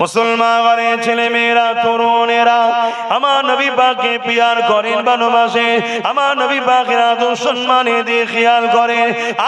মুসলমান ঘরের ছেলে মেয়েরা তরুণেরা আমার নবী পাককে প্রিয়ার করেন, ভালোবাসে, আমার নবী পাকের আদর সম্মানে দিয়ে খেয়াল করে।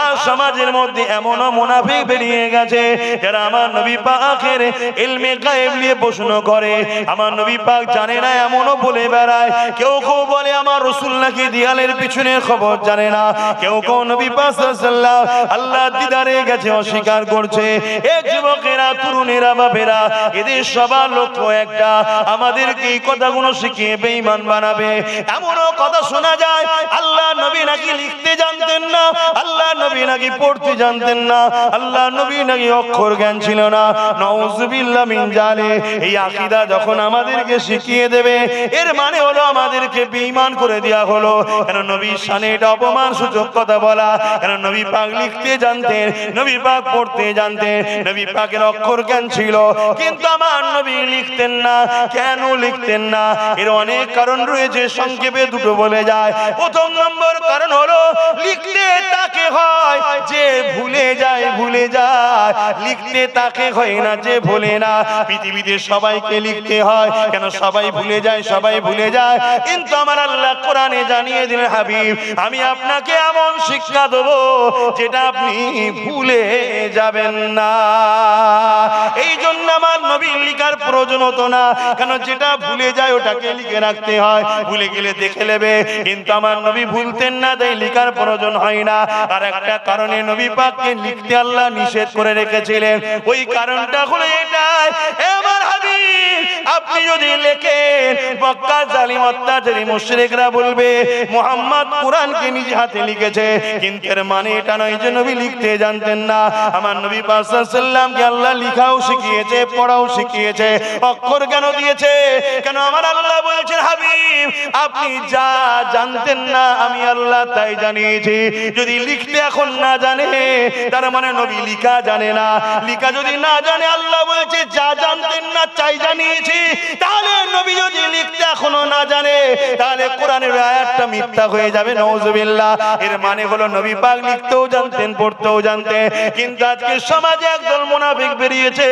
আর সমাজের মধ্যে এমনও মুনাফিক বেরিয়ে গেছে যারা আমার নবী পাকের ইলমে গায়েব নিয়ে প্রশ্ন করে, আমার নবী পাক জানে না এমনও বলে বেড়ায়। কেউ কেউ বলে আমার রাসূল নাকি দেয়ালের পিছনে খবর জানে না, কেউ কেউ নবী পাক সাল্লাল্লাহু আল্লাহ দিদারে গেছে অস্বীকার করছে। এ যুবকেরা, তরুণেরা, বাপেরা, এদের সবার লক্ষ্য একটা, আমাদেরকে এই কথাগুলো শিখিয়ে বেঈমান বানাবে। এমনও কথা শোনা যায় আল্লাহ নবী নাকি লিখতে জানতেন না, আল্লাহ নবী নাকি পড়তে জানতেন না, আল্লাহ নবী নাকি অক্ষর জ্ঞান ছিল না। নাউযুবিল্লাহ মিন জালিক। এই আকীদা যখন আমাদেরকে শিখিয়ে দেবে, এর মানে হলো আমাদেরকে বেঈমান করে দেয়া হলো। কেন নবীর শানে এটা অপমান সূচক কথা বলা। কেন নবী পাক লিখতে জানতেন, নবী পাক পড়তে জানতেন, নবী পাকের অক্ষর জ্ঞান ছিল, কিন্তু আমার নবী লিখতেন না। কেন লিখতেন না? এর অনেক কারণ রয়েছে, সংক্ষেপে দুটো বলে যায়। প্রথম নম্বর কারণ হলো লিখতে তাকে হয় যে ভুলে যায়, ভুলে যায়। লিখতে তাকে হয় না যে ভুলে না। পৃথিবীতে সবাইকে লিখতে হয়, কেন সবাই ভুলে যায়, সবাই ভুলে যায়। কিন্তু আমার আল্লাহ কোরআনে জানিয়ে দিলেন, হাবিব আমি আপনাকে এমন শিক্ষা দেবো যেটা আপনি ভুলে যাবেন না। এই জন্য আমার নবী লিখার প্রয়োজন হতো না, কেন যেটা ভুলে যায় ওটাকে লিখে রাখতে হয়, ভুলে গেলে দেখে নেবে। কিন্তু আমার নবী ভুলতেন না, তাই লিখার প্রয়োজন হয় না। আর একটা কারণে নবী পাককে লিখতে আল্লাহ নিষেধ করে রেখেছিলেন, ওই কারণটা হলো এটাই, আমার হাবিব আপনি যদি লেখেন মক্কা জালিম অত্যাচারী মুশরিকরা বলবে মুহাম্মদ কোরআনকে নিজ হাতে লিখেছে, কিন্তু এর মানে এটা নয় যে নবী লিখতে জানতেন না। আমার নবী পাক সাল্লাল্লাহু আলাইহি ওয়াসাল্লামকে আল্লাহ লিখাও শিখিয়েছে, পড়াও শিখিয়েছে, অক্ষর কেন দিয়েছে? কেন আমার আল্লাহ বলছেন, হাবিব আপনি যা জানতেন না আমি আল্লাহ তাই জানিয়েছি। যদি লিখতে এখন না জানে তার মানে নবী লিখা জানে না। লিখা যদি না জানে, আল্লাহ বলছে যা জানতেন না চাই জানিয়েছি। তাহলে নবী যদি লিখতে এখনো না জানে, তাহলে কোরআনের আয়াতটা মিথ্যা হয়ে যাবে, নাউযুবিল্লাহ। এর মানে হলো নবী পাক লিখতেও জানতেন, পড়তেও জানতেন, কিন্তু আজকে সমাজে একদল মুনাফিক বেরিয়েছে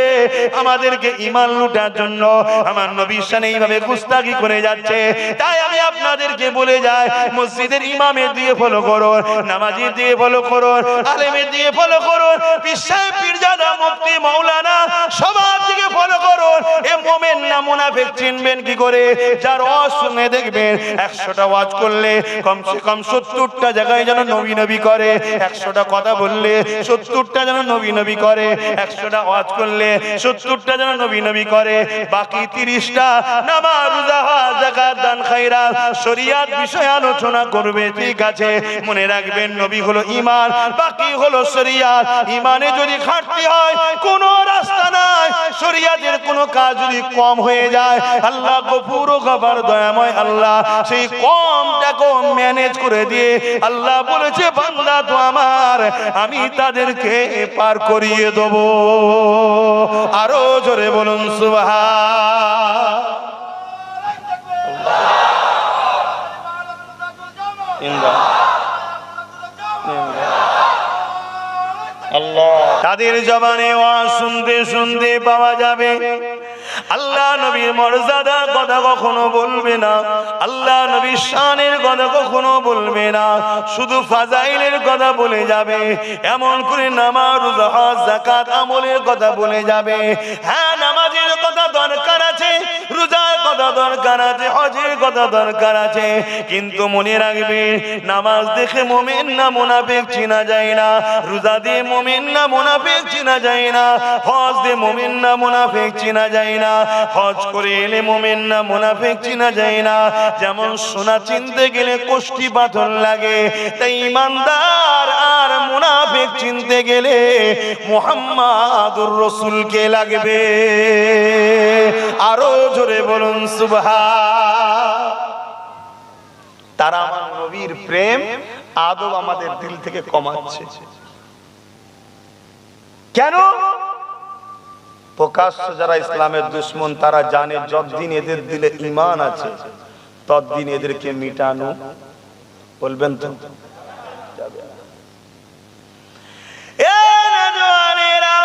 আমাদেরকে ঈমান লুটার জন্য আমার নবীর শানে এইভাবে গুস্তাখি করে যাচ্ছে। তাই আমি আপনাদেরকে বলে যাই, মসজিদের ইমামের দিয়ে ফলো করুন, নামাজীর দিয়ে ফলো করুন, আলেমের দিয়ে ফলো করুন, পীর সাহেব, পীরজাদা, মুফতি, মাওলানা সবার দিকে ফলো করুন। এ মুমিন না মুনাফিক চিনবেন কি করে? যার ওয়াজ শুনে দেখবেন 100টা ওয়াজ করলে কমসে কম 70টা জায়গায় যেন নবী নবী করে, 100টা কথা বললে 70টা যেন নবী নবী করে, 100টা ওয়াজ করলে 70টা যেন নবী নবী করে, বাকি 30টা নামাজ, রোজা, হজ, যাকাত, দান, খায়রাত, শরীয়ত বিষয়ে আলোচনা করবে। ঠিক আছে, মনে রাখবেন নবী হলো ঈমান, বাকি হলো শরীয়ত। ঈমানে যদি ঘাটতি হয় কোনো রাস্তা নাই, শরীয়তের কোনো কাজ যদি কম হয়ে যায়, আল্লাহ গফুর ও গফার, দয়াময় আল্লাহ সেই কমটাকে ম্যানেজ করে দিয়ে আল্লাহ বলেছে, বান্দা তো আমার, আমি তাদেরকে পার করিয়ে দেব। আরো জোরে বলুন সুবহানাল্লাহ। তাদের জবানে ওয়াজ শুনতে শুনতে পাওয়া যাবে আল্লাহ নবীর মর্যাদার কথা কখনো বলবে না, আল্লাহ নবীর শানের কথা কখনো বলবে না, শুধু ফাজাইলের কথা বলে যাবে। এমন করে নামাজ, রোজা, হজ, যাকাত, আমলের কথা বলে যাবে। হ্যাঁ, নামাজের কথা দরকার আছে, রোজার কথা দরকার আছে, হজের কথা দরকার আছে, কিন্তু মনে রাখবে নামাজ দেখে মুমিন না মুনাফিক চেনা যায় না, রোজা দিয়ে মুমিন না মুনাফিক চেনা যায় না, হজ দিয়ে মুমিন না মুনাফিক চেনা যায় না, হজ করে এলে মুমিন না মুনাফিক চেনা যায় না। যেমন সোনা চিনতে গেলে কোষ্ঠী পাথর লাগে, তাই ঈমানদার আর মুনাফিক চিনতে গেলে মুহাম্মাদুর রাসূলকে লাগবে। আরো জোরে বলুন সুবহান। তারা আমার নবীর প্রেম আদব আমাদের দিল থেকে কমাচ্ছে। কেন? প্রকাশ্য যারা ইসলামের দুশমন তারা জানে যতদিন এদের দিলে ঈমান আছে ততদিন এদেরকে মিটানো, বলবেন তো যাবে। এ নওজওয়ানেরা,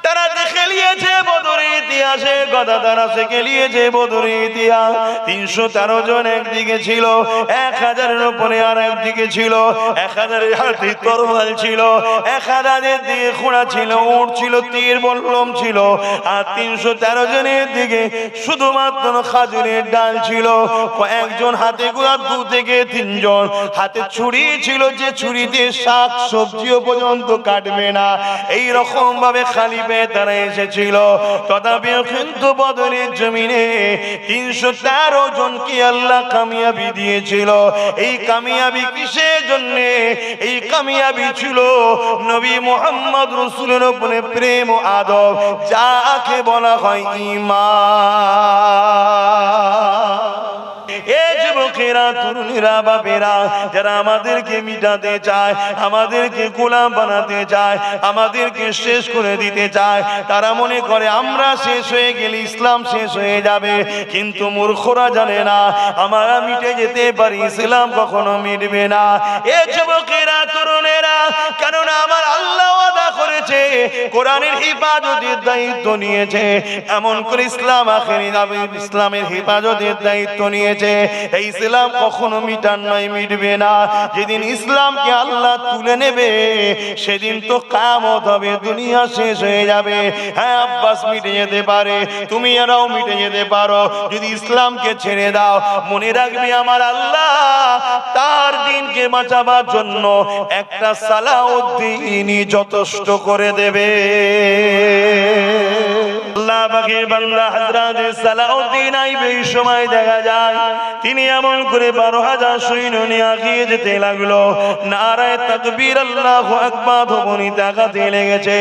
তারা দেখে নিয়েছে বদরের ইতিহাসের কথা তারা শিখে নিয়েছে। বদরের ইতিহাস 313 জন একদিকে ছিল, 1000-এর উপরে আর একদিকে ছিল, 1000-এর হাতে তরোয়াল ছিল, 1000-এর দিকে ঘোড়া ছিল, উট ছিল, তীর বল্লম ছিল, আর 313 জনের দিকে শুধুমাত্র খাজুরের ডাল ছিল। কয়েকজন হাতে গোড়া 2 থেকে 3 জন হাতে ছুরি ছিল, যে ছুরিতে শাক সবজিও পর্যন্ত কাটবে না, এই রকম ভাবে খালি পেয়ে তারা এসেছিল। তথাপিও কিন্তু বদরের জমিনে 313 জনকে আল্লাহ কামিয়াবি দিয়েছিল। এই কামিয়াবি কিসের জন্য? এই কামিয়াবি ছিল নবী মুহাম্মদ রাসূলের উপরে প্রেম ও আদব, যাকে বলা হয় ঈমান। এই যুবকেরা, তরুণীরা, বাপেরা যারা আমাদেরকে মিটাতে চায়, আমাদেরকে গোলাম বানাতে চায়, আমাদেরকে শেষ করে দিতে চায়, তারা মনে করে আমরা শেষ হয়ে গেলে ইসলাম শেষ হয়ে যাবে। কিন্তু মূর্খরা জানে না আমরা মিটে যেতে পারি, ইসলাম কখনো মিটবে না। এই যুবকেরা, তরুণেরা, কেননা আমার আল্লাহ ওয়াদা করেছে, কোরআনের হিফাজতের দায়িত্ব নিয়েছে, এমন করে ইসলাম আখেরি ইসলামের হিফাজতের দায়িত্ব নিয়েছে। এই ইসলাম কখনো মিটার নয়, মিটবে না। যেদিন ইসলামকে আল্লাহ তুলে নেবে সেদিন তো কিয়ামত হবে, দুনিয়া শেষ হয়ে যাবে। হ্যাঁ আব্বাস মিটে যেতে পারে, তুমি এরাও মিটে যেতে পারো যদি ইসলামকে ছেড়ে দাও। মনে রাখবে আমার আল্লাহ তার দিনকে বাঁচাবার জন্য একটা সালাউদ্দিনই যথেষ্ট করে দেবে। আল্লাহ পাকের বান্দা হযরত সালাউদ্দিন আইয়ুবী এই সময় দেখা যায় তিনি এমন করে 12,000 সৈন্য নিয়ে এগিয়ে যেতে লাগলো। নারায়ে তাকবীর, আল্লাহু আকবার ধ্বনি তাকাতে লেগেছে।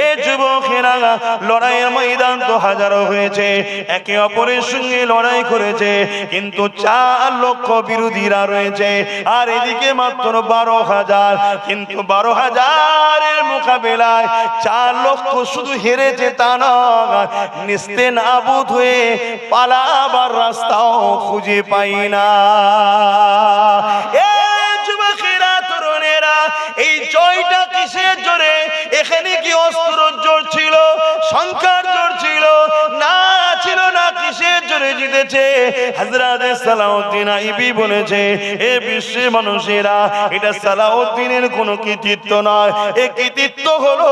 এই যুবকেরা লড়াইয়ের ময়দান তো হাজারো হয়েছে, একে অপরের সঙ্গে লড়াই করেছে, কিন্তু 4 লক্ষ বিরোধীরা রয়েছে, আর এদিকে মাত্র 12,000। কিন্তু 12,000-এর মোকাবেলায় 4 লক্ষ শুধু হেরেছে তা নয়, নিস্তেনাবুদ হয়ে পালাবার রাস্তাও খুঁজে পাই না। এই যুবকেরা, তরুণেরা, এই জয়টা কিসের জোরে? এখানে কি অস্ত্র জোর ছিল, সংখ্যার জোর ছিল? না, ছিল না। কিসের জোরে জিতেছে? হযরত সালাউদ্দিন আইয়ুবী বলেছে, এ বিশ্বের মানুষেরা, এটা সালাউদ্দিনের কোনো কৃতিত্ব নয়, এই কৃতিত্ব হলো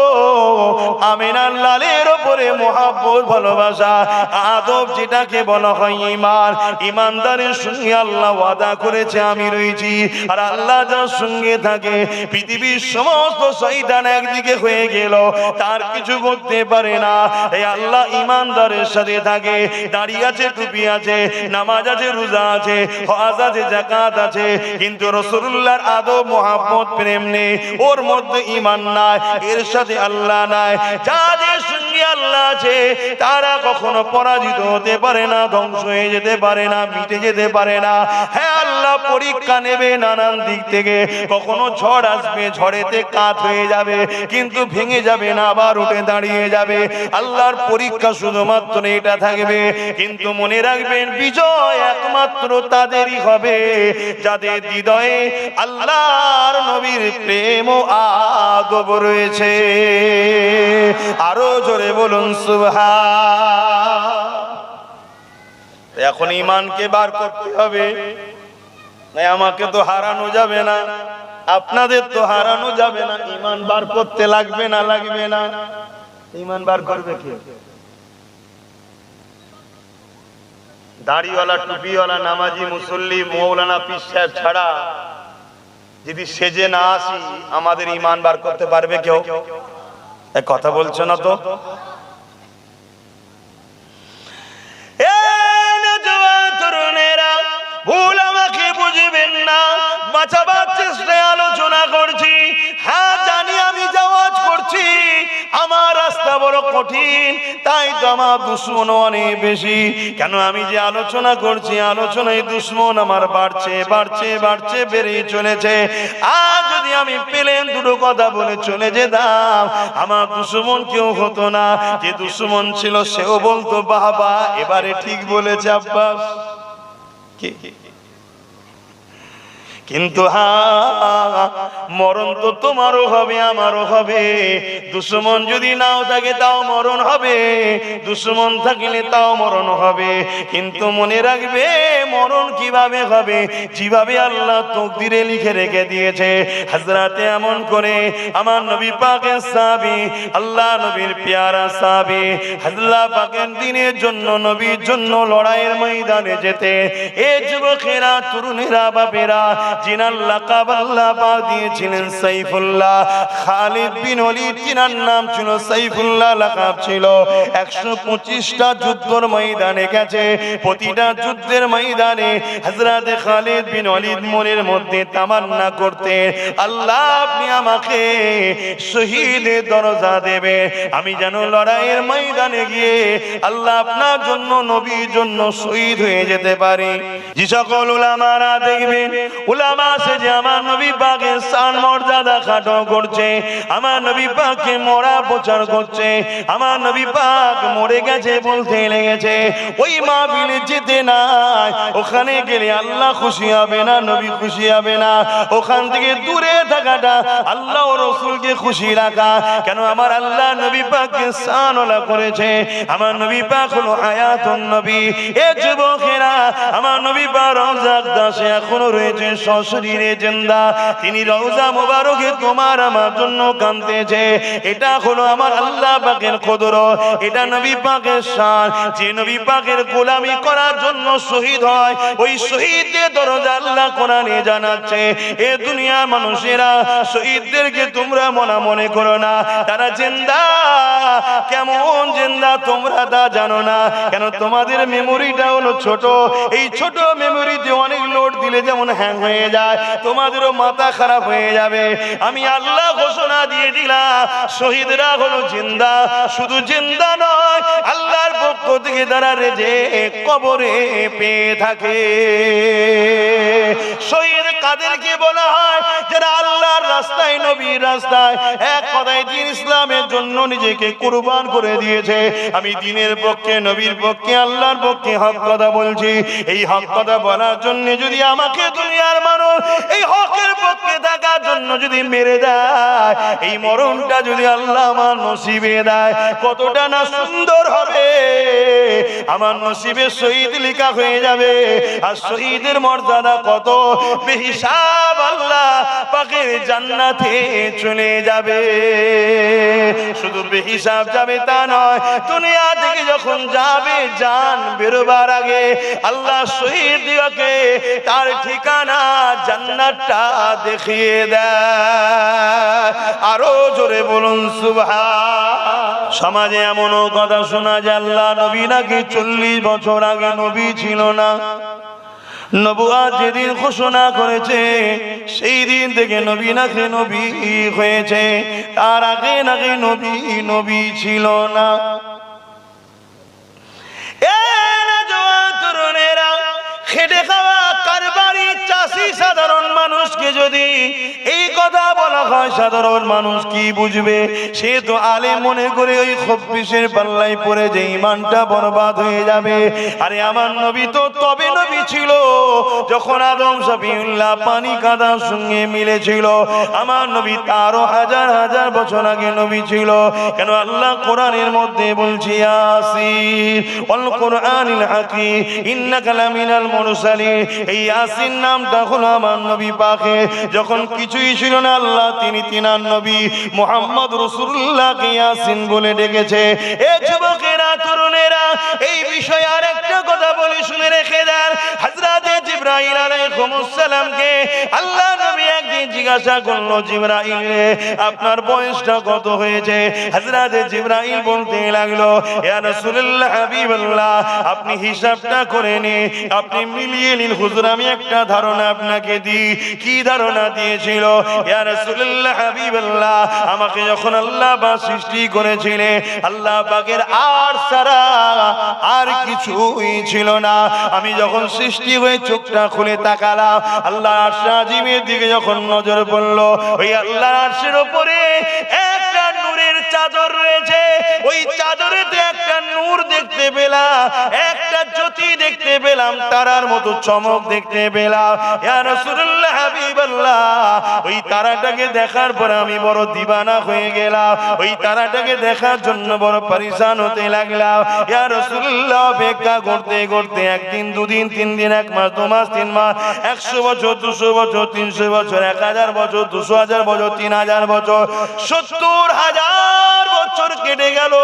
আমিনার লালের উপরে মহব্বত, ভালোবাসা, আদব, যেটাকে বলা হয় ঈমান। ঈমানদারের সঙ্গে আল্লাহ ওয়াদা করেছে আমি রয়েছি, আর আল্লাহ যার সঙ্গে থাকে পৃথিবীর সমস্ত শয়তান একদিকে হয়ে গেল তার কিছু করতে পারে না। এই আল্লাহ ঈমানদারের সাথে থাকে। দাড়ি আছে, টুপি আছে, নামাজ আছে, রোজা আছে, হজ আছে, যাকাত আছে, কিন্তু রাসূলুল্লাহর আদব, মহব্বত, প্রেম নেই, ওর মধ্যে ঈমান নাই, এর সাথে আল্লাহ নাই। যাদের সঙ্গে আল্লাহ আছে তারা কখনো পরাজিত হতে পারে না, ধ্বংস হয়ে যেতে পারে না, মিটে যেতে পারে না। হ্যাঁ, আল্লাহ পরীক্ষা নেবে নানান দিক থেকে। কখনো ঝড় আসবে, ঝড়েতে কাত হয়ে যাবে, কিন্তু ভেঙে যাবে না, আবার উঠে দাঁড়িয়ে যাবে। আল্লাহর পরীক্ষা শুধুমাত্র এটা থাকবে, কিন্তু মনে রাখবেন বিজয় একমাত্র তাদেরই হবে যাদের হৃদয়ে আল্লাহর নবীর প্রেম ও আদব রয়েছে। আরো জোরে বলুন সুবহান। এখন ঈমানকে বার করতে হবে, না আমাকে তো হারানো যাবে না, আপনাদের তো হারানো যাবে না। ঈমান বার করতে লাগবে না, লাগবে না? ঈমান বার করবে কে? দাড়িওয়ালা, টুপিওয়ালা, নামাজি, মুসল্লি, মৌলানা, পীর সাহেব ছাড়া যদি সেজে না আসি আমাদের ঈমান বার করতে পারবে কেউ? এক কথা বলছো না তো? তরুণেরা, ভুল আমাকে বুঝবেন না, বাঁচাবার চেষ্টায় আলোচনা করছি। হ্যাঁ জানি আমি যাওয়াজ করছি, আমার রাস্তা বড় কঠিন, তাই তো আমার দুশ্মন অনেক বেশি। কেন? আমি যে আলোচনা করছি, আলোচনায় দুশ্মন আমার বাড়ছে, বাড়ছে, বাড়ছে, বেড়েই চলেছে। আর যদি আমি পেলেন দুটো কথা বলে চলে যেতাম, আমার দুশ্মন কেউ হতো না। যে দুশ্মন ছিল সেও বলতো বাবা এবারে ঠিক বলেছে আব্বাস। কিন্তু মরণ তো তোমারও হবে আমারও হবে। দুশ্মন যদি নাও থাকে তাও মরণ হবে, দুশ্মন থাকলে তাও মরণ হবে। কিন্তু মনে রাখবে মরণ কিভাবে হবে, যেভাবে আল্লাহ তকদিরে লিখে রেখে দিয়েছে। হযরতে এমন করে আমার নবী পাকের সাহাবী, আল্লাহ নবীর পেয়ারা সাহাবী, আল্লাহ পাকের দ্বীনের জন্য, নবীর জন্য লড়াইয়ের ময়দানে যেতে। এ যুবকেরা, তরুণেরা, বাপেরা, জিনার লাকাব আল্লাহ পাক দিয়েছিলেন সাইফুল্লাহ। খালিদ বিন ওয়ালিদ তিনার নাম ছিল সাইফুল্লাহ, লাকাব ছিল। 125টা যুদ্ধের ময়দানে গেছে। প্রতিটা যুদ্ধের ময়দানে হযরতে খালিদ বিন ওয়ালিদ মনের মধ্যে তামান্না করতে, আল্লাহ আপনি আমাকে শহীদের দরজা দেবে, আমি যেন লড়াইয়ের ময়দানে গিয়ে আল্লাহ আপনার জন্য, নবীর জন্য শহীদ হয়ে যেতে পারি। যে সকল উলামারা দেখবেন, উলামা সে যে আমার নবী পাকের শান মর্যাদা খাটো করছে, আমার নবী পাককে মরা প্রচার করছে, আমার নবী পাক মরে গেছে বলতে লেগেছে, ওই মাহফিলে যেতে নাই। ওখানে গেলে আল্লাহ খুশি হবে না, নবী খুশি হবে না। ওখান থেকে দূরে থাকাটা আল্লাহ ও রাসূলকে খুশি রাখা। কেন? আমার আল্লাহ নবী পাককে শানওয়ালা করেছে। আমার নবী পাক হলো হায়াতুন নবী। এ যুবকেরা, আমার নবী পাক রওজা আকদাসে এখনো রয়েছে সশরীরে জিন্দা। তিনি রওজা মুবারকে তোমার আমার জন্য কাঁদতেছে। এটা হলো আমার আল্লাহ পাকের কুদরত, এটা নবী পাকের শান। যে নবী পাকের গোলামি করার জন্য শহীদ হয়, ওই শহীদদের দরজা আল্লাহ কোরআনে জানাচ্ছে। এ দুনিয়ার মানুষেরা, শহীদদেরকে তোমরা মনে করো না, তারা জিন্দা। কেমন জিন্দা তোমরা তা জানো না। কেন? তোমাদের মেমোরিটা হলো ছোট। এই ছোট মেমোরিতে অনেক লোড দিলে যেমন হ্যাং হয়ে যায়, তোমাদেরও মাথা খারাপ হয়ে যাবে। আমি আল্লাহ ঘোষণা দিয়ে দিলাম, শহীদরা হলো জিন্দা। শুধু জিন্দা নয়, আল্লাহর পক্ষ থেকে তারা রিজিক কবরে পেয়ে থাকে। শহীদ কাদেরকে বলা হয়? যারা আল্লাহর রাস্তায়, নবীর রাস্তায়, এক কথায় দ্বীন ইসলামের জন্য নিজেকে কুরবান করে দিয়েছে। আমি দ্বীনের পক্ষে, নবীর পক্ষে, আল্লাহর পক্ষে হক কথা বলছি। এই হক কথা বলার জন্য যদি আমাকে দুনিয়ার মানুষ এই হকের পক্ষে থাকার জন্য যদি মেরে দেয়, এই মরণটা যদি আল্লাহ আমার নসিবে দেয়, কতটা না সুন্দর হবে। আমার নসিবে শহীদ লেখা হয়ে যাবে। আর শহীদের মর্যাদা কত বেহিসাব, আল্লাহ পাকের জান্নাতে চলে যাবে। শুধু বেহিসাব যাবে তা নয়, দুনিয়া থেকে যখন যাবে, জান বেরোবার আগে আল্লাহ শহীদকে তার ঠিকানা জান্নাতটা দেখিয়ে দেয়। আরো জোরে বলুন সুবহান। সমাজে এমনও কথা শোনা যায়, আল্লাহ নবী নাকি 40 বছর আগে নবী ছিল না। নবুয়ত যেদিন ঘোষণা করেছে, সেই দিন থেকে নবী নাকি নবী হয়েছে। তার আগে নাকি নবী ছিল না। তরুণেরা, খেটে খাওয়া কারবারি চাষি সাধারণ মানুষকে যদি এই কথা বলা হয়, সাধারণ মানুষ কি বুঝবে? সে তো আলেম মনে করে ওই খব্বিশের পাল্লায় পড়ে যে ইমানটা বরবাদ হয়ে যাবে। আরে আমার নবী তো তবে নবী ছিল যখন আদম সফিউল্লাহ পানি কাদার সঙ্গে মিলেছিল। আমার নবী তারও হাজার হাজার বছর আগে নবী ছিল। কেন? আল্লাহ কোরআনের মধ্যে বলছি, ইয়াসিন ওয়াল কুরআনিল হাকীম ইন্নাকা লামিনাল মুরসালিন। এই ইয়াসিন নামটা হলো আমার নবী পাকের। যখন কিছুই ছিল না, আল্লাহ তিনি তিনার নবী মুহাম্মদ রাসূলুল্লাহকে ইয়াসিন বলে ডেকেছে। এ যুবকেরা, তরুণেরা, এই বিষয়ে আরেকটা কথা বলি, শুনে রেখে দেন। হযরতে জিবরাইল আলাইহিস সালামকে আল্লাহ নবী একদিন জিজ্ঞাসা করলো, জিবরাইল রে, আপনার বয়সটা কত হয়েছে? হযরতে জিবরাইল বলতে লাগলো, ইয়া রাসূলুল্লাহ, হাবিবাল্লাহ, আপনি হিসাবটা করে নিন, আপনি মিলিয়ে নিন। হুজুর, আমি একটা ধারণা আপনাকে দিই। কি ধারণা দিয়েছিল? ইয়া রাসূলুল্লাহ, হাবিবাল্লাহ, আমাকে যখন আল্লাহ পাক সৃষ্টি করেছিলেন, আল্লাহ পাকের আর ছাড়া আর কিছুই ছিল না। আমি যখন সৃষ্টি হয়ে চোখটা খুলে তাকালাম, আল্লাহ আরশ আজিমের দিকে যখন নজর পড়লো, ওই আল্লাহর আরশের উপরে একটা নূরের চাদর রয়েছে। ওই চাদরেতে একটা নূর দেখতে পেলাম, একটা একটা জ্যোতি দেখতে পেলাম, তারার মতো চমক দেখতে পেলাম। ইয়া রাসূলুল্লাহ হাবিবাল্লাহ, ওই তারাটাকে দেখার পর আমি বড় দিবানা হয়ে গেলাম, ওই তারাটাকে দেখার জন্য বড় পরেশান হতে লাগলাম। ইয়া রাসূলুল্লাহ, অপেক্ষা করতে করতে একদিন, দুদিন, 3 দিন, 1 মাস, 2 মাস, 3 মাস, 100 বছর, 200 বছর, 300 বছর, 1000 বছর, 200,000 বছর, 3000 বছর, 70,000 বছর কেটে গেল।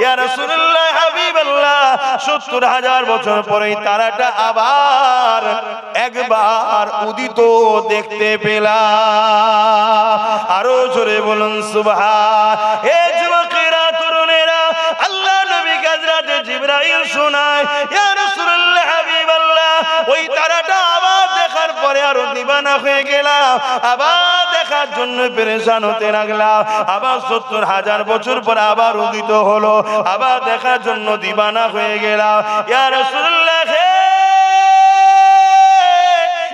ইয়া রাসূলুল্লাহ হাবিবাল্লাহ, 70,000 বছর পরে তারাটা আবার একবার উদিত দেখতে পেলাম। আরো জোরে বলুন সুবহান। এ যুবকেরা, তরুণেরা, আল্লাহ নবী হযরত জিবরাইল শোনায়, ইয়া রাসূলুল্লাহ হাবিবাল্লাহ, ওই তারাটা আবার দেখার পরে আরো দিবানা হয়ে গেলাম, আবার দেখার জন্য পেরেশান হতে লাগলাম। আবার 70,000 বছর পর আবার উদিত হলো, আবার দেখার জন্য দিবানা হয়ে গেলাম। ইয়া রাসূলুল্লাহ,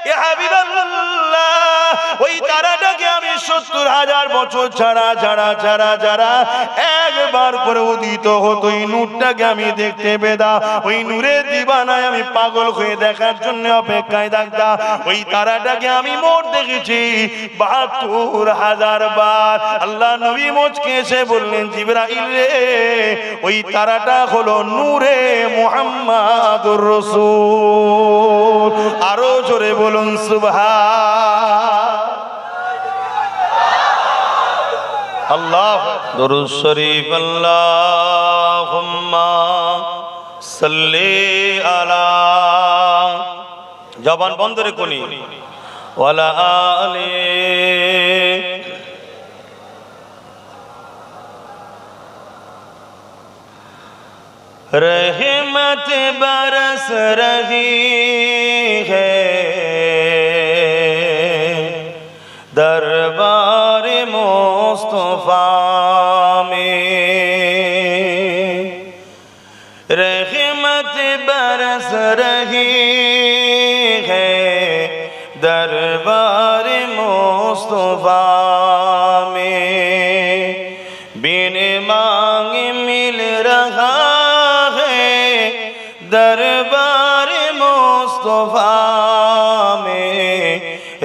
ইয়া হাবিবাল্লাহ, ওই তারাটাকে আমি 70,000 বছর ছাড়া ছাড়া ছাড়া ছাড়া একবার করে উদিত হতো, ওই নূরটাকে আমি দেখতে পেতাম। ওই নূরের দিবানায় আমি পাগল হয়ে দেখার জন্য অপেক্ষায় থাকতাম। ওই তারাটাকে আমি মোট দেখেছি 72,000 বার। আল্লাহ নবী মুচকে এসে বললেন, জিবরাইল রে, ওই তারাটা হলো নূরে মুহাম্মাদুর রাসূল। আরো জোরে বলুন সুবহান। আল্লাহ দরুদ শরীফ। আল্লাহুম্মা সাল্লি আলা, জবান বন্ধ রে কোনি, ওয়ালা আলি। रहमत बरस रही है दरबार मुस्तफा में, रहमत बरस रही है दरबार मुस्तफा में, बिन मांगे मिल रहा दरबार मुस्तफा में,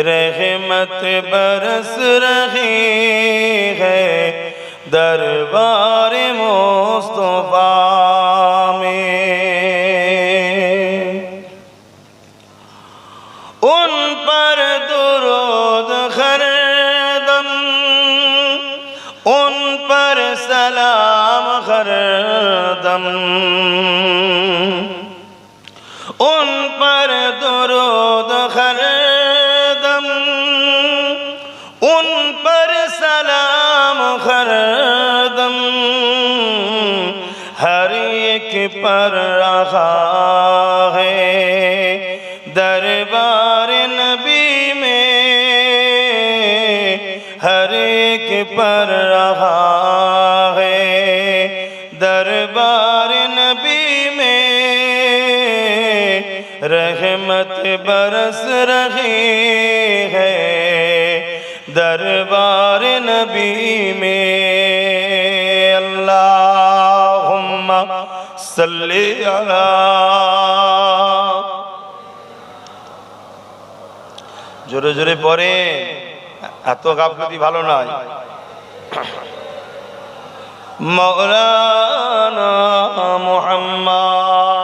रहमत बरस रही है दरबार मुस्तफा में। उन पर दुरूद हर दम, उन पर सलाम हर दम, उन पर दुरूद हर दम, उन पर सलाम हर दम, हर एक पर रहा है दरबार नबी में, हर एक पर रहा है दरबार नबी में, रहमत बरस रही है दरबार नबी में। अल्लाहुम्मा सल्ली अला, জোরে জোরে পড়ে, এত গাফলতি ভালো নয়। মাওলানা মুহাম্মদ,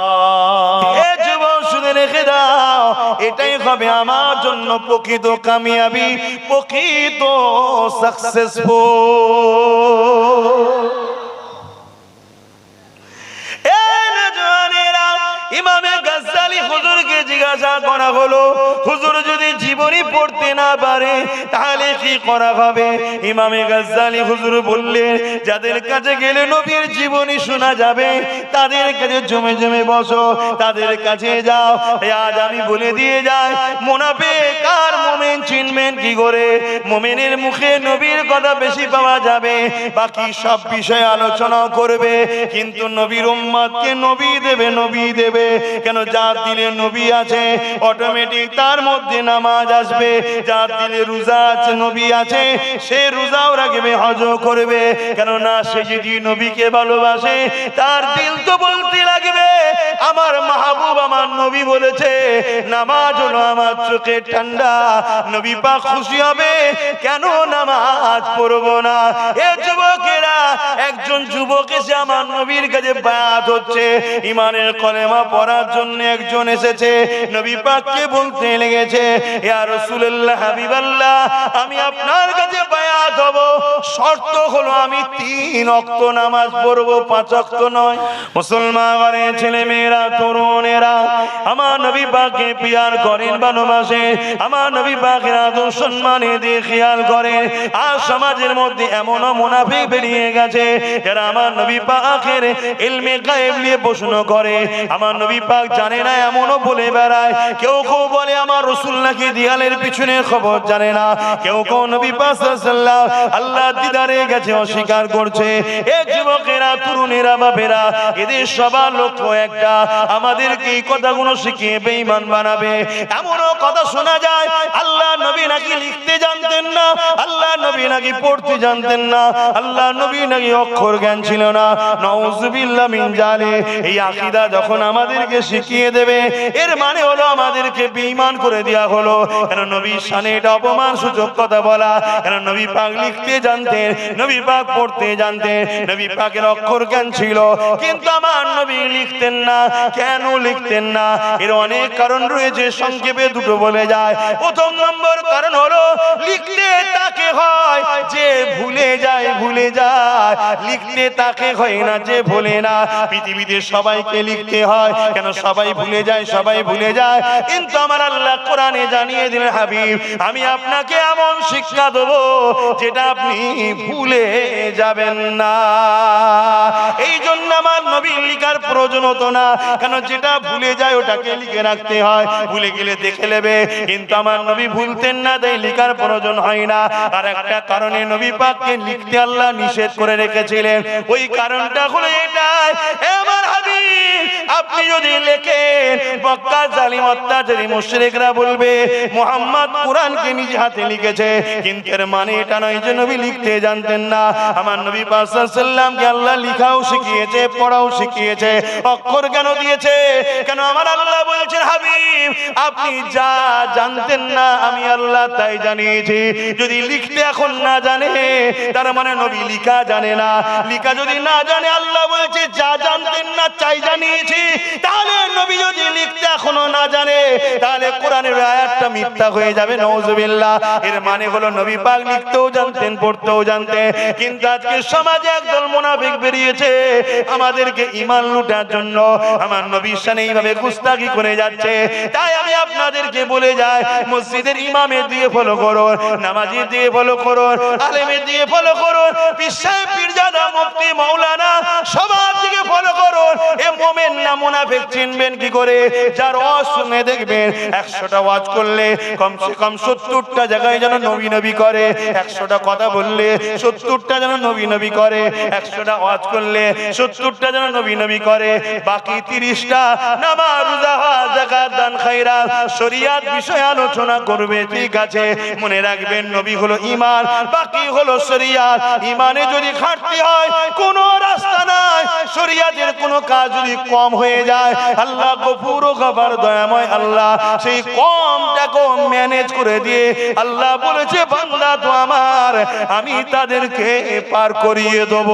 এ যুবক শুনে রেখে দাও, এটাই হবে আমার জন্য প্রকৃত কামিয়াবি, প্রকৃত সাকসেসফুল। ইমামে গাজ্জালি হুজুরকে জিজ্ঞাসা করা হলো, হুজুর যদি জীবনী পড়তে না পারে তাহলে কি করা হবে? ইমামে গাজ্জালি হুজুর বললেন, যাদের কাছে গেলে নবীর জীবনী শোনা যাবে তাদের কাছে জমে জমে বসো, তাদের কাছে যাও। আজ আমি বলে দিয়ে যাই, মুনাফিক আর মুমিন চিনবেন কি করে? মুমিনের মুখে নবীর কথা বেশি পাওয়া যাবে, বাকি সব বিষয়ে আলোচনা করবে, কিন্তু নবীর উম্মতকে নবী দেবে, নবী দেবে। কেন? যার দিলে নবী আছে অটোমেটিক তার মধ্যে নামাজ আসবে, যার দিলে রোজা আছে, নবী আছে, সে রোজাও রাখবে, হজও করবে। কেন না? সে যদি নবীকে ভালোবাসে তার দিল তো বলতে লাগবে আমার মাহবুব মাহবুব আমার নবী বলেছে নামাজ হলো আমার চোখের ঠান্ডা। নবী পাক খুশি হবে, কেন নামাজ পড়বো না? এ যুবকেরা, একজন যুবক এসে আমার নবীর কাছে বায়াত হচ্ছে, ইমানের কলেমা পড়ার জন্য একজন এসেছে। নবী পাককে বলতে লেগেছে, ইয়া রাসূলুল্লাহ, হাবিবাল্লাহ, আমি আপনার কাছে বায়াত হব, শর্ত হলো আমি 3 ওয়াক্ত নামাজ পড়বো, 5 ওয়াক্ত নয়। মুসলমান ঘরের ছেলে মেয়েরা, তরুণেরা, আমার নবী পাককে পিয়ার করেন, ভালোবাসে, আমার নবী পাকের আদর সম্মানে দিয়ে খেয়াল করেন। আর সমাজের মধ্যে এমনও মুনাফিক বেরিয়ে গেছে যারা আমার নবী পাকের ইলমে গায়েব নিয়ে প্রশ্ন করে, আমার নবী পাক জানে না এমনও বলে বেড়ায়। কেউ কেউ বলে আমার রাসূল নাকি দিয়ালের পিছনে খবর জানে না, কেউ কেউ নবী পাক সাল্লাল্লাহু আল্লাহ দিদারে গেছে অস্বীকার করছে। এ যুবকেরা, তরুণেরা, বাপেরা, এদের সবার লক্ষ্য একটা, আমাদেরকে এই কথাগুলো শিখিয়ে বেঈমান বানাবে। এমনও কথা শোনা যায় আল্লাহ নবী নাকি লিখতে জানতেন না, আল্লাহ নবী নাকি পড়তে জানতেন না, আল্লাহ নবী নাকি অক্ষর জ্ঞান ছিল না। নাউযুবিল্লাহ মিন জালিক। এই আকীদা যখন আমাদেরকে শিখিয়ে দেবে, এর মানে হলো আমাদেরকে বেঈমান করে দেয়া হলো। কেন নবীর শানে এটা অপমান সূচক কথা বলা। কেন নবী পাক লিখতে জানতেন, নবী পাক পড়তে জানতেন, নবী পাকের অক্ষর জ্ঞান ছিল, কিন্তু আমার নবী লিখতেন না। কেন লিখতেন না? এর অনেক কারণ রয়েছে, সংক্ষেপে দুটো বলে যায়। প্রথম নম্বর কারণ হলো লিখতে তাকে হয় যে ভুলে যায়, ভুলে যায়। লিখতে তাকে হয় না যে ভুলে না। পৃথিবীতে সবাইকে লিখতে হয়, কেন সবাই ভুলে যায়, সবাই ভুলে যায়। কিন্তু আমার আল্লাহ কোরআনে জানিয়ে দিলেন, হাবিব, আমি আপনাকে এমন শিক্ষা দেব যেটা আপনি ভুলে যাবেন না। এই জন্য আমার নবী লিখার প্রয়োজন হতো না, কেন যেটা ভুলে যায় ওটাকে লিখে রাখতে হয়, ভুলে গেলে দেখে নেবে। কিন্তু আমার নবী ভুলতেন না, তাই লিখার প্রয়োজন হয় না। আর একটা কারণে নবী পাককে লিখতে আল্লাহ নিষেধ করে রেখেছিলেন, ওই কারণটা হলো এটাই, আমার হাবিব, আপনি যদি লেখেন, মক্কা জালিম অত্যাচারী মুশরিকরা বলবে মুহাম্মদ কোরআনকে নিজ হাতে লিখেছে, কিন্তু এর মানে এটা নয় যে নবী লিখতে জানতেন না। আমার নবী পাক সাল্লাল্লাহু আলাইহি ওয়াসাল্লামকে আল্লাহ লিখাও শিখিয়েছে, পড়াও শিখিয়েছে, অক্ষর কেন দিয়েছে? কেন আমার আল্লাহ বলছেন, হাবিব, আপনি যা জানতেন না আমি আল্লাহ তাই জানিয়েছি। যদি লিখতে এখন না জানে, তার মানে নবী লিখা জানে না। লিখা যদি না জানে, আল্লাহ বলছে যা জানতেন না চাই জানিয়েছি। তাহলে নবী যদি লিখতে এখনো না জানে, তাহলে কোরআনের আয়াতটা মিথ্যা হয়ে যাবে, নাউযুবিল্লাহ। এর মানে হলো নবী পাক লিখতেও জানতেন, পড়তেও জানতেন, কিন্তু আজকে সমাজে একদল মুনাফিক বেরিয়েছে আমাদেরকে ঈমান লুটার জন্য, আমার নবীর শানে এইভাবে গুস্তাখি করে যাচ্ছে। তাই আমি আপনাদেরকে বলে যাই, মসজিদের ইমামের দিয়ে ফলো করুন, নামাজি দিয়ে ফলো করুন, আলেমের দিয়ে ফলো করুন, পীর সাহেব, পীরজাদা, মুফতি, মাওলানা সবার দিকে ফলো করুন। এ মুমিন না মুনাফিক চিনবেন কি করে? যার ওয়াজ শুনে দেখবেন 100টা ওয়াজ করলে কমসে কম 70টা জায়গায় যেন নবী নবী করে, 100টা কথা বললে 70টা যেন নবী নবী করে, 100টা ওয়াজ করলে 70টা যেন নবী নবী করে, বাকি 30টা নামাজ, রোজা, হজ, যাকাত, দান, খায়রাত, শরীয়ত বিষয়ে আলোচনা করবে। ঠিক আছে, মনে রাখবেন নবী হলো ঈমান, বাকি হলো শরীয়ত। ঈমানে যদি ঘাটতি হয় কোনো রাস্তা নাই, শরীয়তের কোনো কাজ যদি কম হয়ে যায়, আল্লাহ গফুর ও গফার, দয়াময় আল্লাহ সেই কমটাকে ম্যানেজ করে দিয়ে আল্লাহ বলেছে, বান্দা তো আমার, আমি তাদেরকে পার করিয়ে দেব।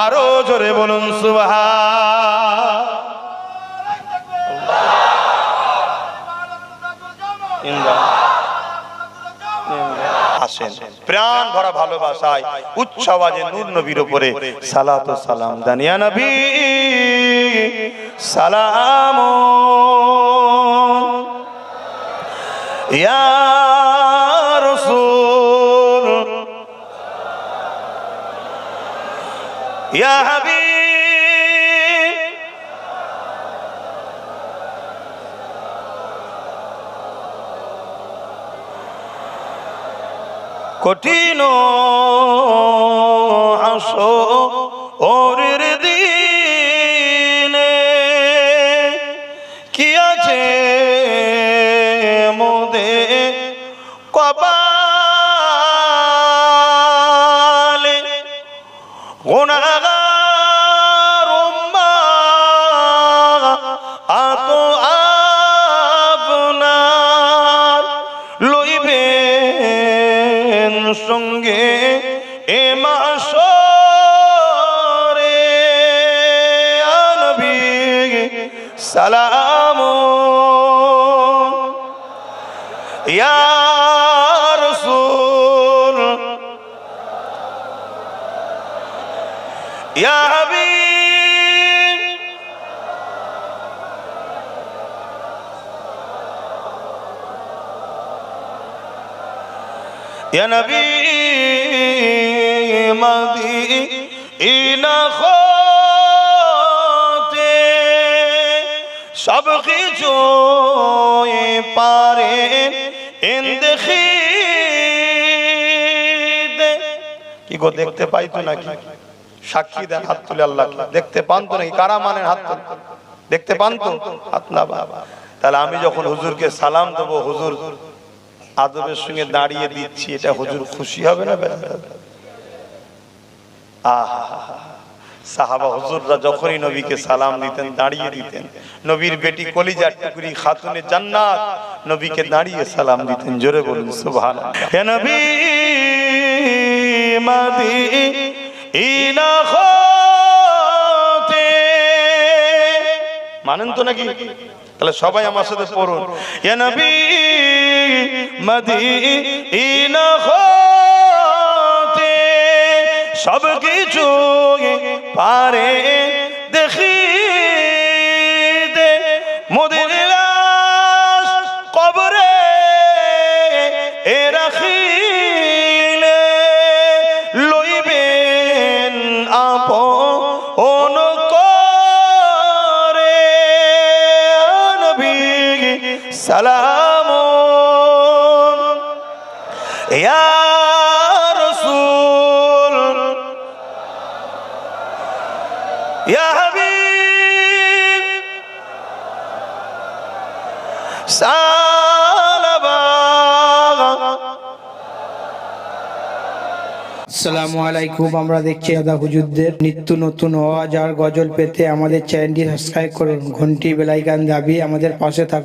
আরো জোরে বলুন সুবহান। আসেন প্রাণ ভরা ভালোবাসায় উচ্চ আওয়াজে নূর নবীর উপরে সালাত ও সালাম দেন। ইয়া নবী সালাম, ইয়া রাসূল, ইয়া হাবিব, কঠিন হাসরের দিনে কি আছে মোদের কপালে, গুনাহগার উম্মাহ সালামুন ইয়া রাসূল ইয়া হাবিব ইয়া নবী মদিনা হতে সব কিছু পারে কি গো দেখতে পাই তো নাকি? সাক্ষী দেন, হাত তুলে আল্লাহ দেখতে পান তো নাকি? কারা মানেন হাত তুলে? দেখতে পান তো? হাত না বাবা। তাহলে আমি যখন হুজুরকে সালাম দেবো, হুজুর আদবের সঙ্গে দাঁড়িয়ে দিচ্ছি, এটা হুজুর খুশি হবে না? সাহাবা হুজুররা যখনই নবীকে সালাম দিতেন দাঁড়িয়ে দিতেন। নবীর বেটি কলিজার টুকরি খাতুনে জান্নাত নবীকে দাঁড়িয়ে সালাম দিতেন। জোরে বলুন সুবহানাল্লাহ। হে নবী মদিনা হতে মানেন তো নাকি? তাহলে সবাই আমার সাথে পড়ুন, হে নবী মদিনা হতে সব কিছু পারে দেখিতে মোদের লাশ কবরে রাখিলে লইবেন আপন করে নবী সালামুন ইয়া রাসূল ইয়া হাবিব আসসালামু আলাইকুম। আমরা দেখছি দাদা হুজুরদের নিত্য নতুন ওয়াজ আর গজল পেতে আমাদের চ্যানেলটি সাবস্ক্রাইব করুন, ঘন্টি বেল আইকন দাবিয়ে আমাদের পাশে থাকুন।